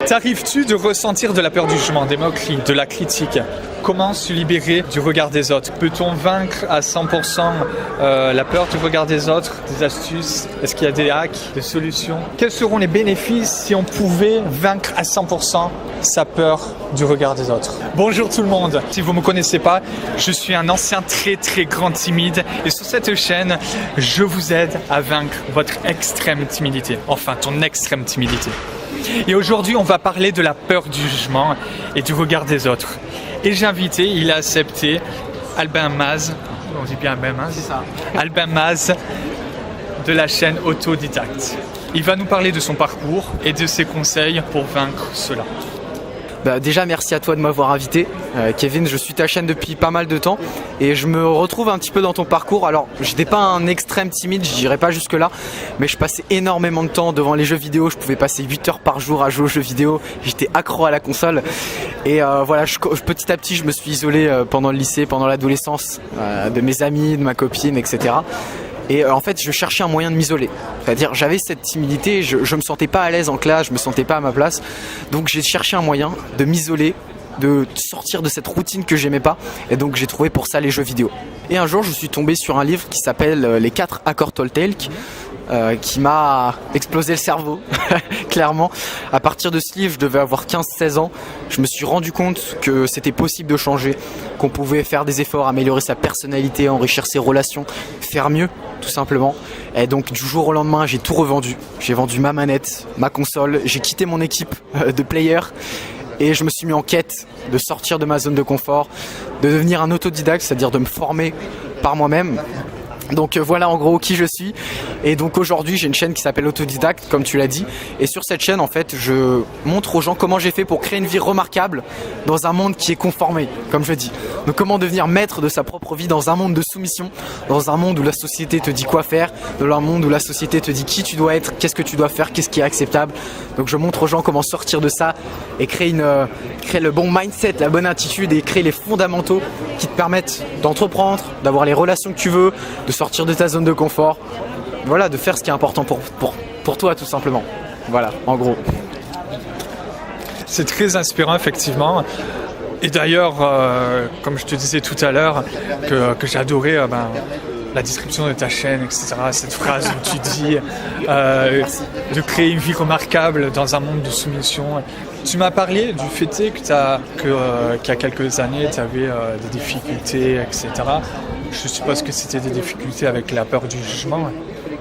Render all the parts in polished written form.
T'arrives-tu de ressentir de la peur du jugement, des moqueries, de la critique? Comment se libérer du regard des autres? Peut-on vaincre à 100% la peur du regard des autres? Des astuces? Est-ce qu'il y a des hacks, des solutions? Quels seront les bénéfices si on pouvait vaincre à 100% sa peur du regard des autres? Bonjour tout le monde, si vous ne me connaissez pas, je suis un ancien très grand timide et sur cette chaîne, je vous aide à vaincre votre extrême timidité, enfin ton extrême timidité. Et aujourd'hui, on va parler de la peur du jugement et du regard des autres. Et j'ai invité, il a accepté, Albin Maz, on dit bien Albin Maz, c'est ça. Albin Maz de la chaîne Autodidacte. Il va nous parler de son parcours et de ses conseils pour vaincre cela. Déjà merci à toi de m'avoir invité. Kevin, je suis ta chaîne depuis pas mal de temps et je me retrouve un petit peu dans ton parcours. Alors j'étais pas un extrême timide, je dirais pas jusque là, mais je passais énormément de temps devant les jeux vidéo. Je pouvais passer 8 heures par jour à jouer aux jeux vidéo, j'étais accro à la console et voilà, petit à petit je me suis isolé pendant le lycée, pendant l'adolescence, de mes amis, de ma copine, etc. Et en fait, je cherchais un moyen de m'isoler. C'est-à-dire, j'avais cette timidité, je me sentais pas à l'aise en classe, je me sentais pas à ma place. Donc j'ai cherché un moyen de m'isoler, de sortir de cette routine que j'aimais pas. Et donc j'ai trouvé pour ça les jeux vidéo. Et un jour, je suis tombé sur un livre qui s'appelle Les 4 accords Toltec, qui m'a explosé le cerveau, clairement. À partir de ce livre, je devais avoir 15-16 ans. Je me suis rendu compte que c'était possible de changer, qu'on pouvait faire des efforts, améliorer sa personnalité, enrichir ses relations, faire mieux, tout simplement. Et donc du jour au lendemain, j'ai tout revendu. J'ai vendu ma manette, ma console, j'ai quitté mon équipe de players et je me suis mis en quête de sortir de ma zone de confort, de devenir un autodidacte, c'est-à-dire de me former par moi-même. Donc voilà en gros qui je suis. Et donc aujourd'hui j'ai une chaîne qui s'appelle Autodidacte, comme tu l'as dit. Et sur cette chaîne en fait je montre aux gens comment j'ai fait pour créer une vie remarquable dans un monde qui est conformé, comme je dis. Donc comment devenir maître de sa propre vie dans un monde de soumission, dans un monde où la société te dit quoi faire, dans un monde où la société te dit qui tu dois être, qu'est-ce que tu dois faire, qu'est-ce qui est acceptable. Donc je montre aux gens comment sortir de ça et créer le bon mindset, la bonne attitude et créer les fondamentaux qui te permettent d'entreprendre, d'avoir les relations que tu veux, de sortir de ta zone de confort, voilà, de faire ce qui est important pour toi tout simplement. Voilà, en gros. C'est très inspirant effectivement. Et d'ailleurs, comme je te disais tout à l'heure, que j'ai adoré la description de ta chaîne, etc. Cette phrase où tu dis de créer une vie remarquable dans un monde de soumission. Tu m'as parlé du fait qu'il y a quelques années, tu avais des difficultés, etc. Je suppose que c'était des difficultés avec la peur du jugement.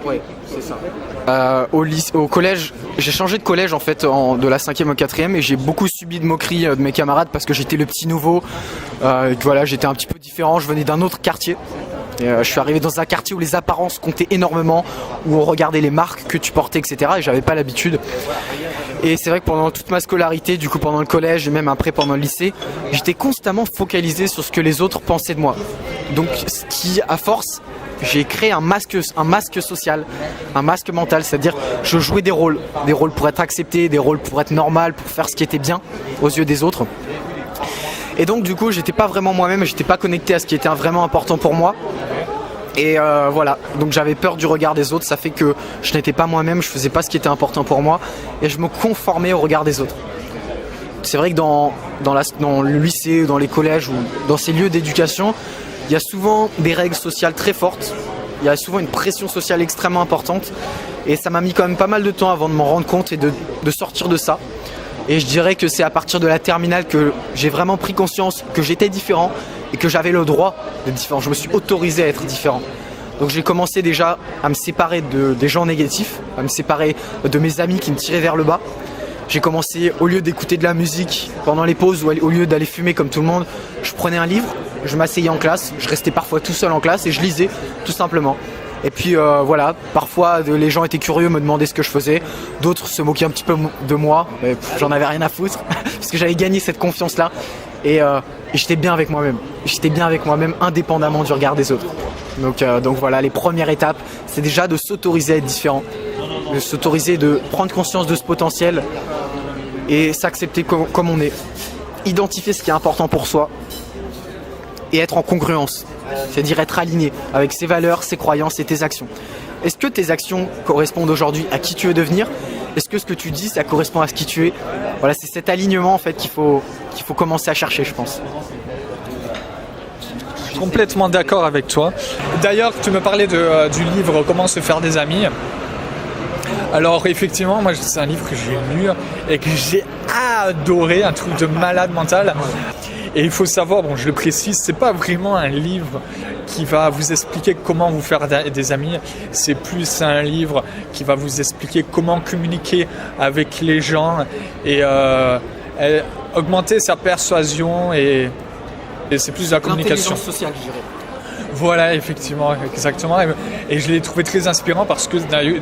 Oui, c'est ça. Au collège, j'ai changé de collège en fait de la 5e au 4e et j'ai beaucoup subi de moqueries de mes camarades parce que j'étais le petit nouveau. Voilà, j'étais un petit peu différent, je venais d'un autre quartier. Et je suis arrivé dans un quartier où les apparences comptaient énormément, où on regardait les marques que tu portais, etc. Et j'avais pas l'habitude. Et c'est vrai que pendant toute ma scolarité, du coup pendant le collège et même après pendant le lycée, j'étais constamment focalisé sur ce que les autres pensaient de moi. Donc ce qui, à force, j'ai créé un masque social, un masque mental, c'est-à-dire je jouais des rôles pour être accepté, des rôles pour être normal, pour faire ce qui était bien aux yeux des autres. Et donc du coup j'étais pas vraiment moi-même, j'étais pas connecté à ce qui était vraiment important pour moi. Et voilà, donc j'avais peur du regard des autres, ça fait que je n'étais pas moi-même, je faisais pas ce qui était important pour moi et je me conformais au regard des autres. C'est vrai que dans le lycée, dans les collèges ou dans ces lieux d'éducation, il y a souvent des règles sociales très fortes, il y a souvent une pression sociale extrêmement importante et ça m'a mis quand même pas mal de temps avant de m'en rendre compte et de sortir de ça. Et je dirais que c'est à partir de la terminale que j'ai vraiment pris conscience que j'étais différent et que j'avais le droit d'être différent. Je me suis autorisé à être différent. Donc j'ai commencé déjà à me séparer des gens négatifs, à me séparer de mes amis qui me tiraient vers le bas. J'ai commencé, au lieu d'écouter de la musique pendant les pauses ou au lieu d'aller fumer comme tout le monde, je prenais un livre, je m'asseyais en classe, je restais parfois tout seul en classe et je lisais tout simplement. Et puis voilà, parfois les gens étaient curieux, me demandaient ce que je faisais. D'autres se moquaient un petit peu de moi, mais j'en avais rien à foutre parce que j'avais gagné cette confiance-là et j'étais bien avec moi-même. J'étais bien avec moi-même indépendamment du regard des autres. Donc voilà, les premières étapes, c'est déjà de s'autoriser à être différent, de s'autoriser, de prendre conscience de ce potentiel et s'accepter comme on est. Identifier ce qui est important pour soi et être en congruence. C'est-à-dire être aligné avec ses valeurs, ses croyances et tes actions. Est-ce que tes actions correspondent aujourd'hui à qui tu veux devenir? Est-ce que ce que tu dis, ça correspond à ce qui tu es? Voilà, c'est cet alignement en fait qu'il faut commencer à chercher, je pense. Complètement d'accord avec toi. D'ailleurs, tu me parlais du livre Comment se faire des amis. Alors effectivement, moi c'est un livre que j'ai lu et que j'ai adoré, un truc de malade mental. Et il faut savoir, bon je le précise, c'est pas vraiment un livre qui va vous expliquer comment vous faire des amis. C'est plus un livre qui va vous expliquer comment communiquer avec les gens et augmenter sa persuasion et c'est plus de la communication. L'intelligence sociale, je dirais. Voilà, effectivement, exactement. Et je l'ai trouvé très inspirant parce que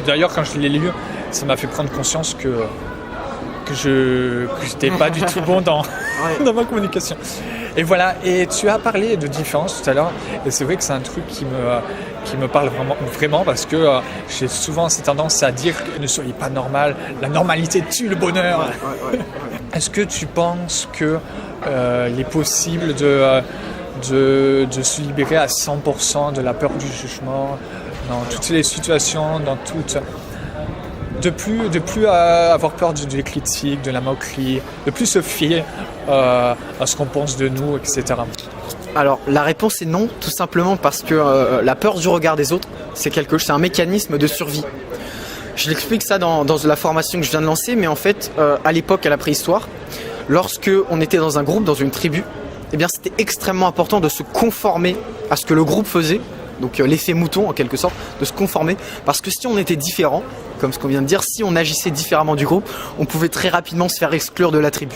d'ailleurs, quand je l'ai lu, ça m'a fait prendre conscience que j'étais pas du tout bon dans ma communication. Et voilà, et tu as parlé de différence tout à l'heure, et c'est vrai que c'est un truc qui me parle vraiment parce que j'ai souvent cette tendance à dire que ne soyez pas normal, la normalité tue le bonheur. Est-ce que tu penses que il est possible de se libérer à 100% de la peur du jugement dans toutes les situations, de plus avoir peur des critiques, de la moquerie, de plus se fier à ce qu'on pense de nous, etc. Alors la réponse est non, tout simplement parce que la peur du regard des autres, c'est un mécanisme de survie. Je l'explique ça dans la formation que je viens de lancer, mais en fait, à l'époque, à la préhistoire, lorsque on était dans un groupe, dans une tribu, eh bien c'était extrêmement important de se conformer à ce que le groupe faisait, donc l'effet mouton en quelque sorte, de se conformer, parce que si on était différent, comme ce qu'on vient de dire, si on agissait différemment du groupe, on pouvait très rapidement se faire exclure de la tribu.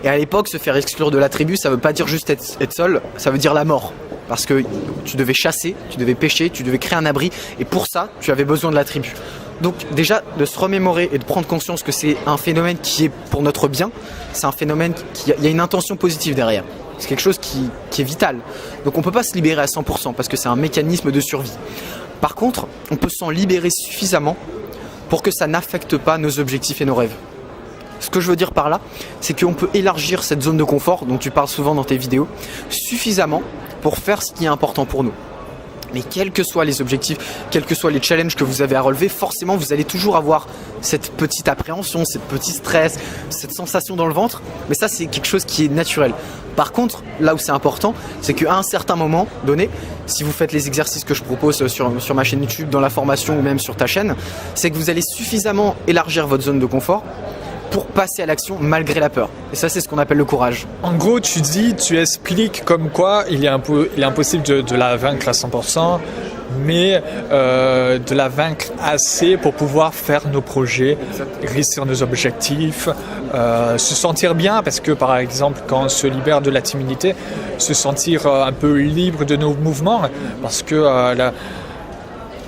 Et à l'époque, se faire exclure de la tribu, ça veut pas dire juste être seul, ça veut dire la mort. Parce que tu devais chasser, tu devais pêcher, tu devais créer un abri, et pour ça, tu avais besoin de la tribu. Donc déjà, de se remémorer et de prendre conscience que c'est un phénomène qui est pour notre bien, c'est un phénomène il y a une intention positive derrière. C'est quelque chose qui est vital. Donc on ne peut pas se libérer à 100% parce que c'est un mécanisme de survie. Par contre, on peut s'en libérer suffisamment pour que ça n'affecte pas nos objectifs et nos rêves. Ce que je veux dire par là, c'est qu'on peut élargir cette zone de confort dont tu parles souvent dans tes vidéos, suffisamment pour faire ce qui est important pour nous. Mais quels que soient les objectifs, quels que soient les challenges que vous avez à relever, forcément vous allez toujours avoir cette petite appréhension, cette petit stress, cette sensation dans le ventre. Mais ça, c'est quelque chose qui est naturel. Par contre, là où c'est important, c'est qu'à un certain moment donné, si vous faites les exercices que je propose sur ma chaîne YouTube, dans la formation ou même sur ta chaîne, c'est que vous allez suffisamment élargir votre zone de confort pour passer à l'action malgré la peur. Et ça, c'est ce qu'on appelle le courage. En gros, tu expliques comme quoi il est impossible de la vaincre à 100%, mais de la vaincre assez pour pouvoir faire nos projets, réussir nos objectifs, se sentir bien, parce que par exemple, quand on se libère de la timidité, se sentir un peu libre de nos mouvements, parce que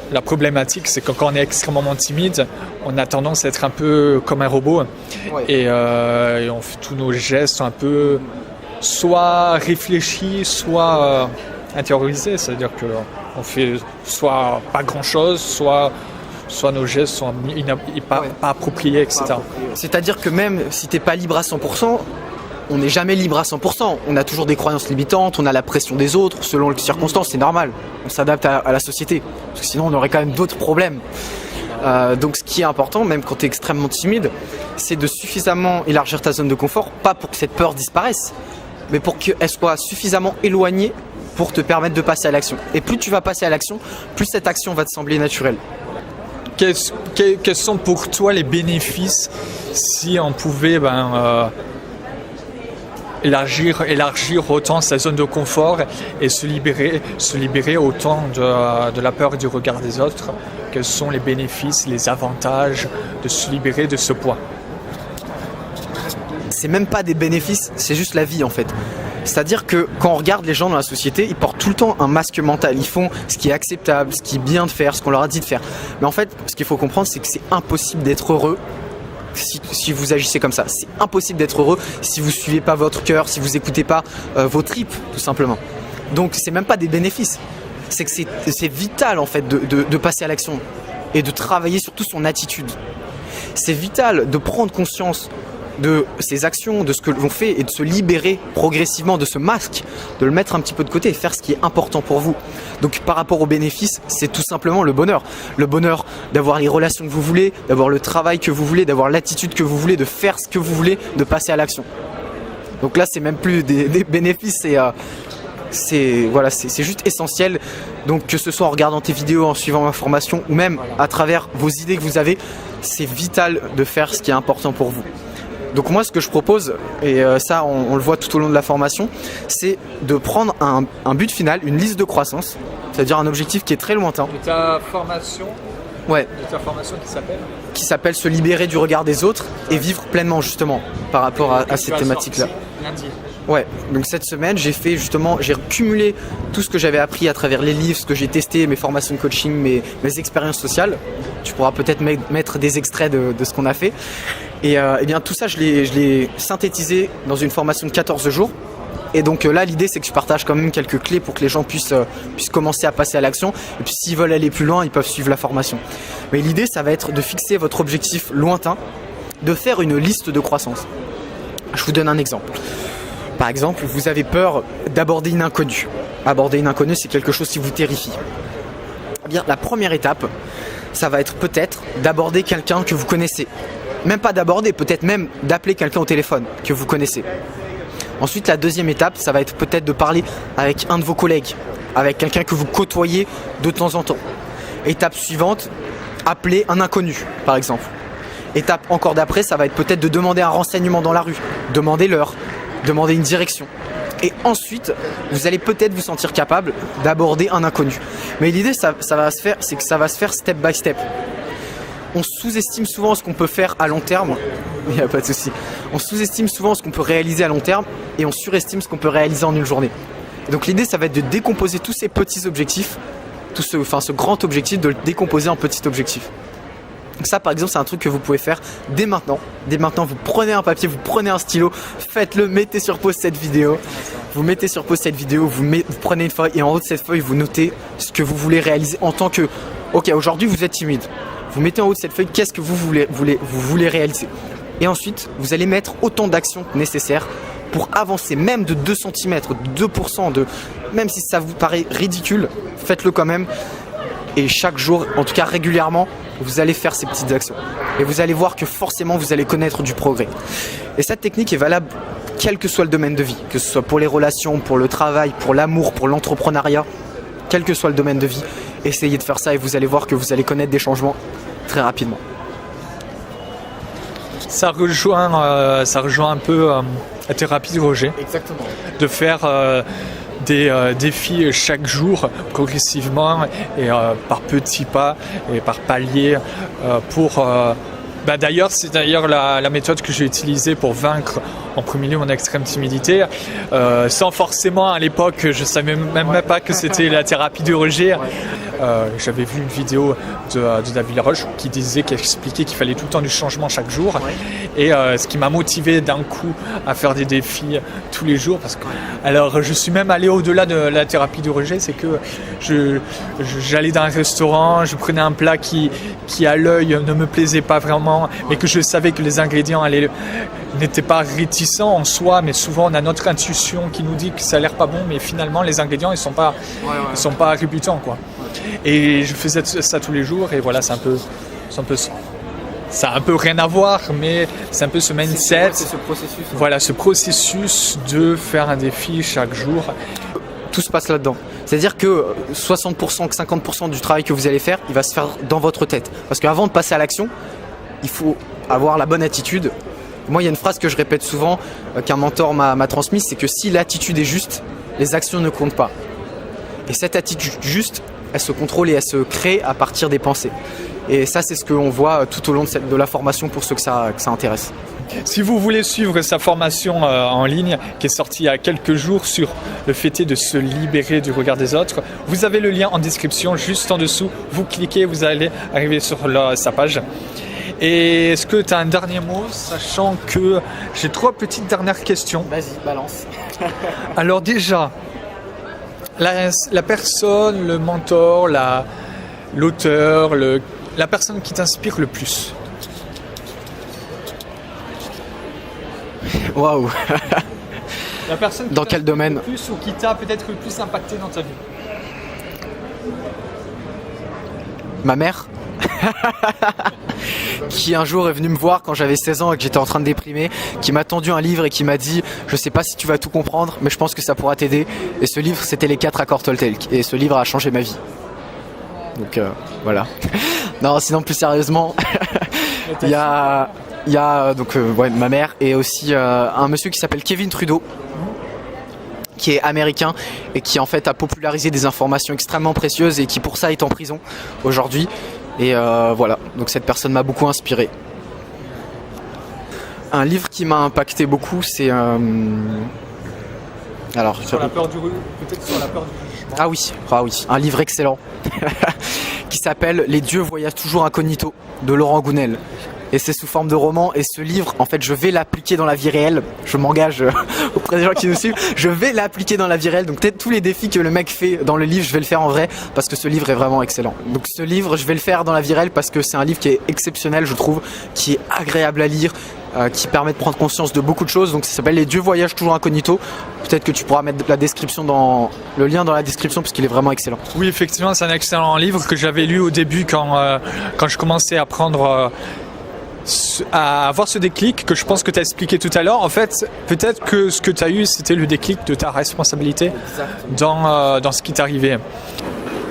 la problématique, c'est que quand on est extrêmement timide, on a tendance à être un peu comme un robot. Ouais. Et on fait tous nos gestes un peu soit réfléchis, soit intériorisés. C'est-à-dire qu'on fait soit pas grand-chose, soit nos gestes sont pas appropriés, etc. C'est-à-dire que même si tu n'es pas libre à 100%, on n'est jamais libre à 100%. On a toujours des croyances limitantes, on a la pression des autres, selon les circonstances, c'est normal. On s'adapte à la société, parce que sinon on aurait quand même d'autres problèmes. Donc ce qui est important, même quand tu es extrêmement timide, c'est de suffisamment élargir ta zone de confort, pas pour que cette peur disparaisse, mais pour qu'elle soit suffisamment éloignée pour te permettre de passer à l'action. Et plus tu vas passer à l'action, plus cette action va te sembler naturelle. Quels sont pour toi les bénéfices si on pouvait élargir autant sa zone de confort et se libérer autant de la peur du regard des autres? Quels sont les bénéfices, les avantages de se libérer de ce poids? C'est même pas des bénéfices, c'est juste la vie en fait. C'est-à-dire que quand on regarde les gens dans la société, ils portent tout le temps un masque mental. Ils font ce qui est acceptable, ce qui est bien de faire, ce qu'on leur a dit de faire. Mais en fait, ce qu'il faut comprendre, c'est que c'est impossible d'être heureux si vous agissez comme ça. C'est impossible d'être heureux si vous suivez pas votre cœur, si vous écoutez pas vos tripes, tout simplement. Donc c'est même pas des bénéfices. C'est que c'est vital en fait de passer à l'action et de travailler surtout son attitude. C'est vital de prendre conscience de ces actions, de ce que l'on fait et de se libérer progressivement de ce masque, de le mettre un petit peu de côté et faire ce qui est important pour vous. Donc par rapport aux bénéfices, c'est tout simplement le bonheur. Le bonheur d'avoir les relations que vous voulez, d'avoir le travail que vous voulez, d'avoir l'attitude que vous voulez, de faire ce que vous voulez, de passer à l'action. Donc là, c'est même plus des bénéfices, c'est juste essentiel. Donc que ce soit en regardant tes vidéos, en suivant ma formation ou même à travers vos idées que vous avez, c'est vital de faire ce qui est important pour vous. Donc moi, ce que je propose, et ça on le voit tout au long de la formation, c'est de prendre un but final, une liste de croissance, c'est-à-dire un objectif qui est très lointain. Et ta formation qui s'appelle se libérer du regard des autres et vivre pleinement justement par rapport à ces thématiques-là. Lundi. Ouais, donc cette semaine j'ai cumulé tout ce que j'avais appris à travers les livres, ce que j'ai testé, mes formations de coaching, mes expériences sociales. Tu pourras peut-être mettre des extraits de ce qu'on a fait. Et bien tout ça je l'ai synthétisé dans une formation de 14 jours. Et donc là l'idée c'est que je partage quand même quelques clés pour que les gens puissent commencer à passer à l'action. Et puis s'ils veulent aller plus loin, ils peuvent suivre la formation. Mais l'idée ça va être de fixer votre objectif lointain, de faire une liste de croissance. Je vous donne un exemple. Par exemple, vous avez peur d'aborder une inconnue. Aborder une inconnue, c'est quelque chose qui vous terrifie. Eh bien, la première étape, ça va être peut-être d'aborder quelqu'un que vous connaissez. Même pas d'aborder, peut-être même d'appeler quelqu'un au téléphone que vous connaissez. Ensuite, la deuxième étape, ça va être peut-être de parler avec un de vos collègues, avec quelqu'un que vous côtoyez de temps en temps. Étape suivante, appeler un inconnu, par exemple. Étape encore d'après, ça va être peut-être de demander un renseignement dans la rue, demander l'heure, demander une direction. Et ensuite, vous allez peut-être vous sentir capable d'aborder un inconnu. Mais l'idée, ça va se faire step by step. On sous-estime souvent ce qu'on peut faire à long terme. Il n'y a pas de souci. On sous-estime souvent ce qu'on peut réaliser à long terme et on surestime ce qu'on peut réaliser en une journée. Et donc l'idée, ça va être de décomposer tous ces petits objectifs, ce grand objectif, de le décomposer en petits objectifs. Donc ça par exemple c'est un truc que vous pouvez faire dès maintenant. Dès maintenant vous prenez un papier, vous prenez un stylo, faites-le, mettez sur pause cette vidéo. Vous mettez sur pause cette vidéo, vous prenez une feuille et en haut de cette feuille vous notez ce que vous voulez réaliser en tant que... Ok, aujourd'hui vous êtes timide. Vous mettez en haut de cette feuille qu'est-ce que vous voulez réaliser. Et ensuite vous allez mettre autant d'actions nécessaires pour avancer même de 2 cm, de 2%, même si ça vous paraît ridicule, faites-le quand même. Et chaque jour, en tout cas régulièrement, vous allez faire ces petites actions. Et vous allez voir que forcément, vous allez connaître du progrès. Et cette technique est valable quel que soit le domaine de vie, que ce soit pour les relations, pour le travail, pour l'amour, pour l'entrepreneuriat, quel que soit le domaine de vie. Essayez de faire ça et vous allez voir que vous allez connaître des changements très rapidement. Ça rejoint un peu la thérapie de Roger. Exactement. De faire... des défis chaque jour progressivement et par petits pas et par paliers pour c'est d'ailleurs la méthode que j'ai utilisée pour vaincre en premier lieu mon extrême timidité sans forcément à l'époque je savais même pas que c'était la thérapie de Roger. J'avais vu une vidéo de David Laroche qui expliquait qu'il fallait tout le temps du changement chaque jour et ce qui m'a motivé d'un coup à faire des défis tous les jours alors je suis même allé au-delà de la thérapie de Roger, c'est que j'allais dans un restaurant, je prenais un plat qui à l'œil ne me plaisait pas vraiment mais que je savais que les ingrédients n'étaient pas réticents en soi, mais souvent on a notre intuition qui nous dit que ça a l'air pas bon, mais finalement les ingrédients ils sont pas rébutants quoi. Et je faisais ça tous les jours et voilà, ça a un peu rien à voir, mais c'est un peu ce mindset. C'est ce processus. Voilà, ce processus de faire un défi chaque jour. Tout se passe là-dedans. C'est-à-dire que 60%, 50% du travail que vous allez faire, il va se faire dans votre tête. Parce qu'avant de passer à l'action, il faut avoir la bonne attitude. Moi, il y a une phrase que je répète souvent, qu'un mentor m'a transmise, c'est que si l'attitude est juste, les actions ne comptent pas. Et cette attitude juste, elle se contrôle et elle se crée à partir des pensées. Et ça, c'est ce qu'on voit tout au long de la formation pour ceux que ça intéresse. Si vous voulez suivre sa formation en ligne, qui est sortie il y a quelques jours sur le fait de se libérer du regard des autres, vous avez le lien en description juste en dessous. Vous cliquez, vous allez arriver sur sa page. Et est-ce que tu as un dernier mot, sachant que j'ai 3 petites dernières questions. Vas-y, balance. Alors déjà, la personne, le mentor, l'auteur, la personne qui t'inspire le plus. Waouh. La personne qui Dans t'a quel domaine? le plus ou qui t'a peut-être le plus impacté dans ta vie? Ma mère qui un jour est venue me voir quand j'avais 16 ans et que j'étais en train de déprimer, qui m'a tendu un livre et qui m'a dit je sais pas si tu vas tout comprendre mais je pense que ça pourra t'aider, et ce livre c'était les 4 accords Toltec, et ce livre a changé ma vie. Donc voilà. Non, sinon plus sérieusement il y a ma mère, et aussi un monsieur qui s'appelle Kevin Trudeau, qui est américain et qui en fait a popularisé des informations extrêmement précieuses et qui pour ça est en prison aujourd'hui. Et voilà, donc cette personne m'a beaucoup inspiré. Un livre qui m'a impacté beaucoup, c'est alors Sur la peur peut-être sur la peur du jugement. ah oui, un livre excellent qui s'appelle Les dieux voyagent toujours incognito de Laurent Gounel. Et c'est sous forme de roman, et ce livre, en fait, je vais l'appliquer dans la vie réelle. Je m'engage auprès des gens qui nous suivent. Je vais l'appliquer dans la vie réelle. Donc peut-être tous les défis que le mec fait dans le livre, je vais le faire en vrai, parce que ce livre est vraiment excellent. Donc ce livre, je vais le faire dans la vie réelle parce que c'est un livre qui est exceptionnel, je trouve, qui est agréable à lire, qui permet de prendre conscience de beaucoup de choses. Donc ça s'appelle Les dieux voyagent toujours incognito. Peut-être que tu pourras mettre la description le lien dans la description, parce qu'il est vraiment excellent. Oui, effectivement, c'est un excellent livre que j'avais lu au début quand je commençais à prendre... à avoir ce déclic que je pense que tu as expliqué tout à l'heure. En fait, peut-être que ce que tu as eu, c'était le déclic de ta responsabilité dans ce qui t'arrivait.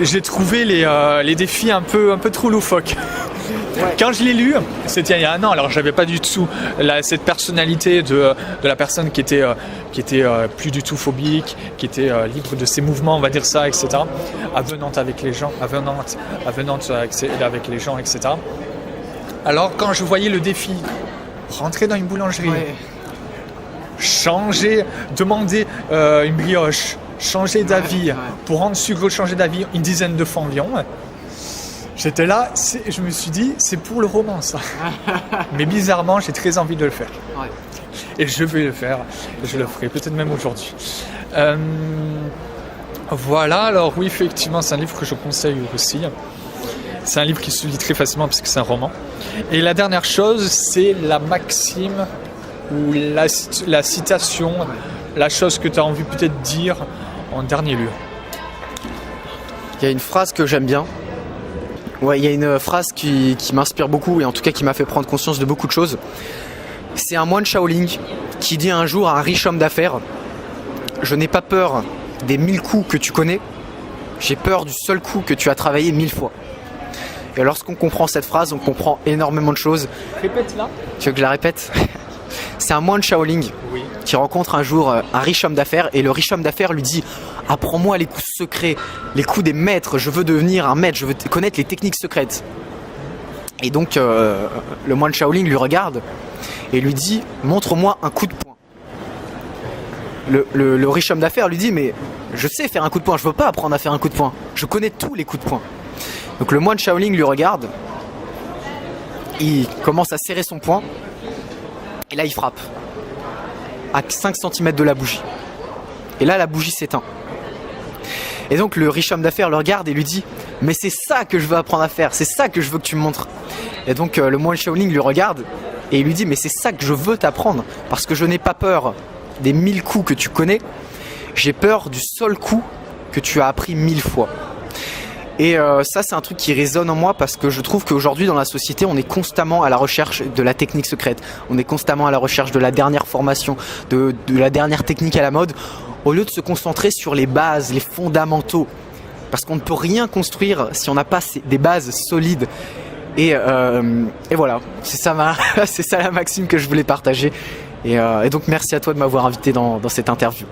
J'ai trouvé les défis un peu trop loufoques. Ouais. Quand je l'ai lu, c'était il y a un an, alors j'avais pas du tout cette personnalité de la personne qui était plus du tout phobique, qui était libre de ses mouvements, on va dire ça, etc. Avenante avec les gens, avenante avec les gens, etc. Alors quand je voyais le défi, rentrer dans une boulangerie, changer, demander une brioche, changer d'avis, pour rendre sucre, changer d'avis une dizaine de fois environ, j'étais là, je me suis dit, c'est pour le roman ça. Mais bizarrement, j'ai très envie de le faire. Ouais. Et je vais le faire, et je le ferai peut-être même aujourd'hui. Voilà, alors oui, effectivement, c'est un livre que je conseille aussi. C'est un livre qui se lit très facilement parce que c'est un roman. Et la dernière chose, c'est la maxime ou la citation, la chose que tu as envie peut-être de dire en dernier lieu. Il y a une phrase que j'aime bien. Ouais, il y a une phrase qui m'inspire beaucoup, et en tout cas qui m'a fait prendre conscience de beaucoup de choses. C'est un moine Shaolin qui dit un jour à un riche homme d'affaires: je n'ai pas peur des 1000 coups que tu connais, j'ai peur du seul coup que tu as travaillé 1000 fois. Et lorsqu'on comprend cette phrase, on comprend énormément de choses. Répète-la. Tu veux que je la répète? C'est un moine Shaolin qui rencontre un jour un riche homme d'affaires, et le riche homme d'affaires lui dit: apprends-moi les coups secrets, les coups des maîtres, je veux devenir un maître, je veux connaître les techniques secrètes. Et donc le moine Shaolin lui regarde et lui dit: montre-moi un coup de poing. Le riche homme d'affaires lui dit: mais je sais faire un coup de poing, je veux pas apprendre à faire un coup de poing, je connais tous les coups de poing. Donc le moine Shaolin lui regarde, il commence à serrer son poing, et là il frappe à 5 cm de la bougie. Et là la bougie s'éteint. Et donc le riche homme d'affaires le regarde et lui dit: mais c'est ça que je veux apprendre à faire, c'est ça que je veux que tu me montres. Et donc le moine Shaolin lui regarde et il lui dit: mais c'est ça que je veux t'apprendre, parce que je n'ai pas peur des 1000 coups que tu connais, j'ai peur du seul coup que tu as appris 1000 fois. Et ça, c'est un truc qui résonne en moi, parce que je trouve qu'aujourd'hui dans la société, on est constamment à la recherche de la technique secrète, on est constamment à la recherche de la dernière formation, de la dernière technique à la mode, au lieu de se concentrer sur les bases, les fondamentaux, parce qu'on ne peut rien construire si on n'a pas des bases solides. Et voilà, c'est ça la maxime que je voulais partager. Et donc merci à toi de m'avoir invité dans cette interview.